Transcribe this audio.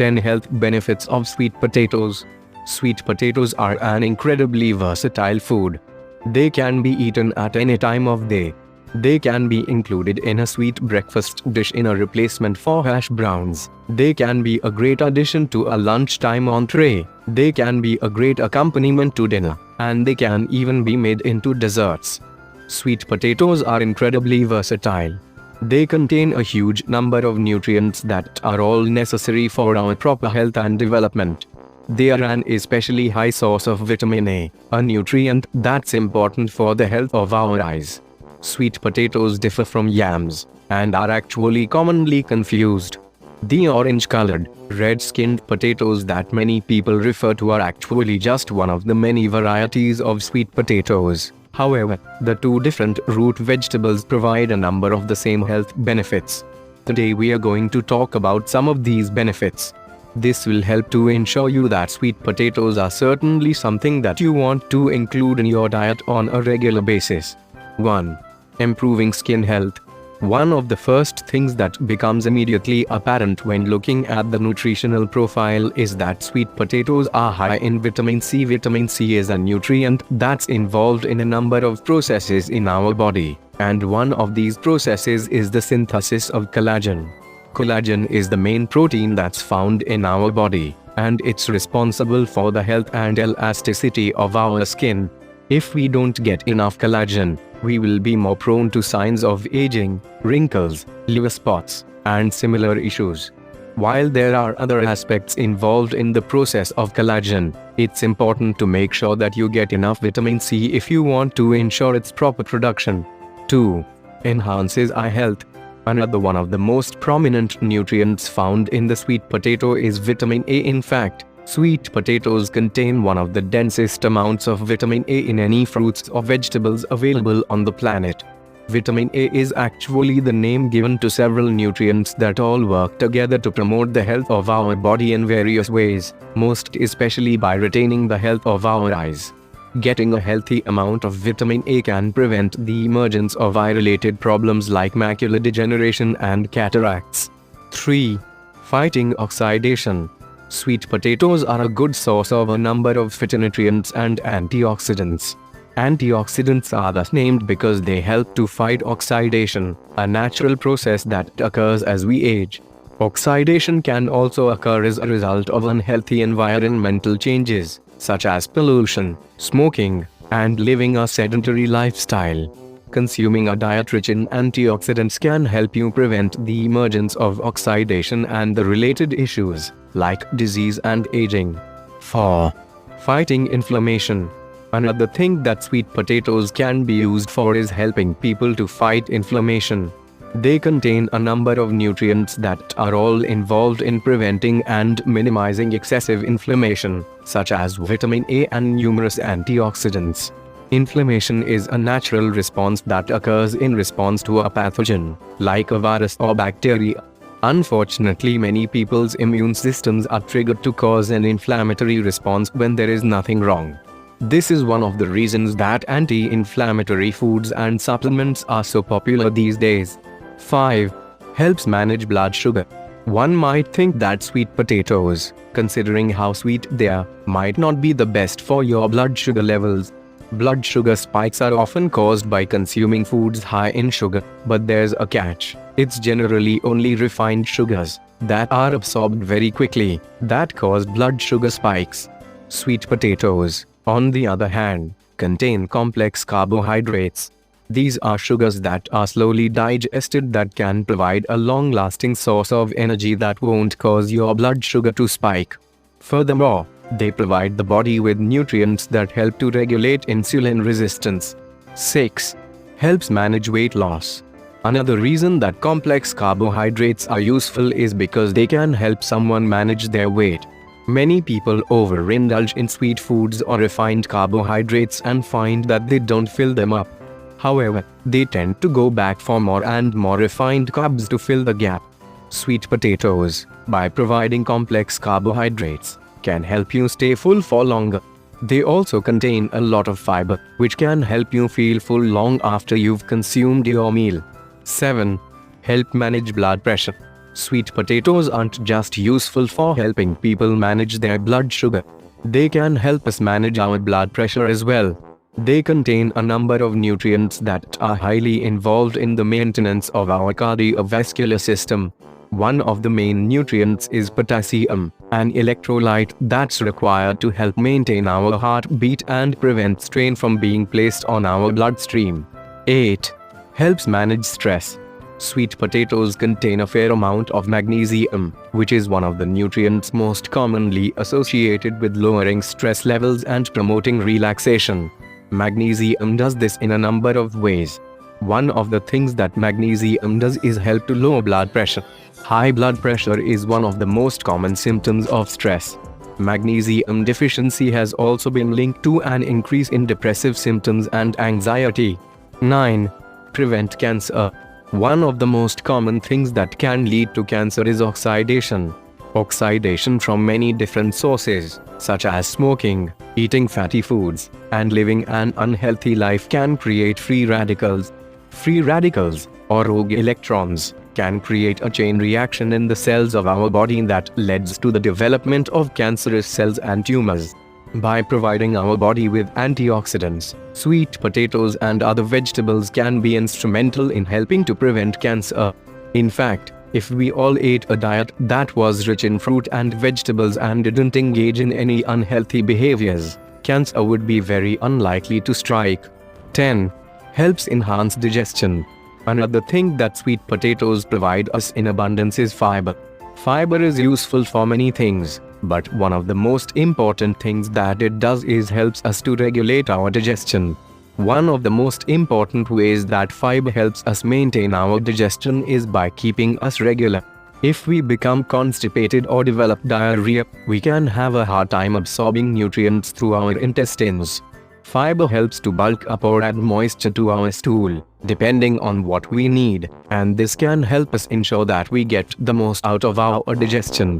10 health benefits of sweet potatoes. Sweet potatoes are an incredibly versatile food. They can be eaten at any time of day. They can be included in a sweet breakfast dish in a replacement for hash browns. They can be a great addition to a lunchtime entree. They can be a great accompaniment to dinner, and they can even be made into desserts. Sweet potatoes are incredibly versatile. They contain a huge number of nutrients that are all necessary for our proper health and development. They are an especially high source of vitamin A, a nutrient that's important for the health of our eyes. Sweet potatoes differ from yams, and are actually commonly confused. The orange-colored, red-skinned potatoes that many people refer to are actually just one of the many varieties of sweet potatoes. However, the two different root vegetables provide a number of the same health benefits. Today we are going to talk about some of these benefits. This will help to ensure you that sweet potatoes are certainly something that you want to include in your diet on a regular basis. 1. Improving skin health. One of the first things that becomes immediately apparent when looking at the nutritional profile is that sweet potatoes are high in vitamin C. Vitamin C is a nutrient that's involved in a number of processes in our body, and one of these processes is the synthesis of collagen. Collagen is the main protein that's found in our body, and it's responsible for the health and elasticity of our skin. If we don't get enough collagen, we will be more prone to signs of aging, wrinkles, liver spots, and similar issues. While there are other aspects involved in the process of collagen, it's important to make sure that you get enough vitamin C if you want to ensure its proper production. 2. Enhances eye health. Another one of the most prominent nutrients found in the sweet potato is vitamin A. In fact, sweet potatoes contain one of the densest amounts of vitamin A in any fruits or vegetables available on the planet. Vitamin A is actually the name given to several nutrients that all work together to promote the health of our body in various ways, most especially by retaining the health of our eyes. Getting a healthy amount of vitamin A can prevent the emergence of eye-related problems like macular degeneration and cataracts. 3. Fighting oxidation. Sweet potatoes are a good source of a number of phytonutrients and antioxidants. Antioxidants are thus named because they help to fight oxidation, a natural process that occurs as we age. Oxidation can also occur as a result of unhealthy environmental changes, such as pollution, smoking, and living a sedentary lifestyle. Consuming a diet rich in antioxidants can help you prevent the emergence of oxidation and the related issues, like disease and aging. 4. Fighting inflammation. Another thing that sweet potatoes can be used for is helping people to fight inflammation. They contain a number of nutrients that are all involved in preventing and minimizing excessive inflammation, such as vitamin A and numerous antioxidants. Inflammation is a natural response that occurs in response to a pathogen, like a virus or bacteria. Unfortunately, many people's immune systems are triggered to cause an inflammatory response when there is nothing wrong. This is one of the reasons that anti-inflammatory foods and supplements are so popular these days. 5. Helps manage blood sugar. One might think that sweet potatoes, considering how sweet they are, might not be the best for your blood sugar levels. Blood sugar spikes are often caused by consuming foods high in sugar, but there's a catch. It's generally only refined sugars that are absorbed very quickly that cause blood sugar spikes. Sweet potatoes, on the other hand, contain complex carbohydrates. These are sugars that are slowly digested that can provide a long-lasting source of energy that won't cause your blood sugar to spike. Furthermore, they provide the body with nutrients that help to regulate insulin resistance. 6. Helps manage weight loss. Another reason that complex carbohydrates are useful is because they can help someone manage their weight. Many people overindulge in sweet foods or refined carbohydrates and find that they don't fill them up. However, they tend to go back for more and more refined carbs to fill the gap. Sweet potatoes, by providing complex carbohydrates, can help you stay full for longer. They also contain a lot of fiber, which can help you feel full long after you've consumed your meal. 7. Help manage blood pressure. Sweet potatoes aren't just useful for helping people manage their blood sugar. They can help us manage our blood pressure as well. They contain a number of nutrients that are highly involved in the maintenance of our cardiovascular system. One of the main nutrients is potassium, an electrolyte that's required to help maintain our heartbeat and prevent strain from being placed on our bloodstream. 8. Helps manage stress. Sweet potatoes contain a fair amount of magnesium, which is one of the nutrients most commonly associated with lowering stress levels and promoting relaxation. Magnesium does this in a number of ways. One of the things that magnesium does is help to lower blood pressure. High blood pressure is one of the most common symptoms of stress. Magnesium deficiency has also been linked to an increase in depressive symptoms and anxiety. 9. Prevent cancer. One of the most common things that can lead to cancer is oxidation. Oxidation from many different sources, such as smoking, eating fatty foods, and living an unhealthy life can create free radicals. Free radicals, or rogue electrons, can create a chain reaction in the cells of our body that leads to the development of cancerous cells and tumors. By providing our body with antioxidants, sweet potatoes and other vegetables can be instrumental in helping to prevent cancer. In fact, if we all ate a diet that was rich in fruit and vegetables and didn't engage in any unhealthy behaviors, cancer would be very unlikely to strike. 10. Helps enhance digestion. Another thing that sweet potatoes provide us in abundance is fiber. Fiber is useful for many things, but one of the most important things that it does is helps us to regulate our digestion. One of the most important ways that fiber helps us maintain our digestion is by keeping us regular. If we become constipated or develop diarrhea, we can have a hard time absorbing nutrients through our intestines. Fiber helps to bulk up or add moisture to our stool, depending on what we need, and this can help us ensure that we get the most out of our digestion.